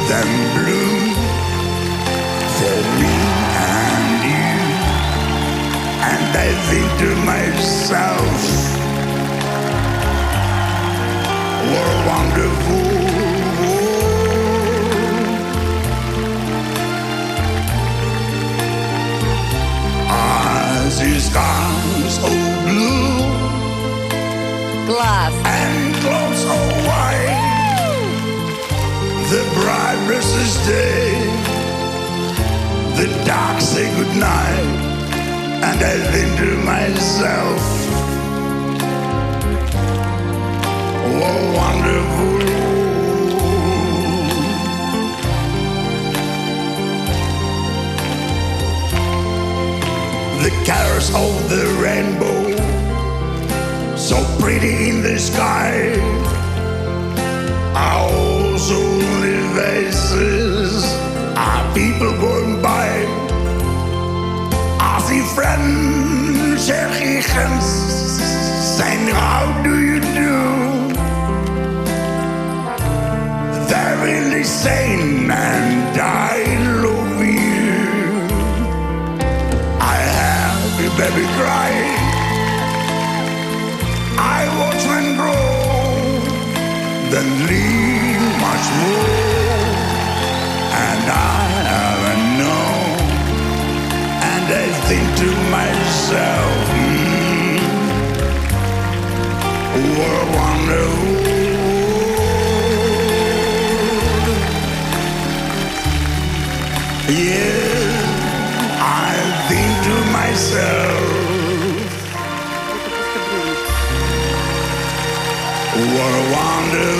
than blue for me and you. And I think to myself, what a wonderful world. As the skies so blue, Glass. and clouds so white, the bright restless day, the dark say goodnight, and I think to myself, what a wonderful world. The colors of the rainbow, so pretty in the sky, are also only faces, are people going by. I see friends shaking, saying, how do you do? They're really saying, and I love you. I have you, baby, crying. I watch men grow, then leave much more, and I never know. And I think to myself, what a wonderful world. Yeah, I think to myself, what a wonder.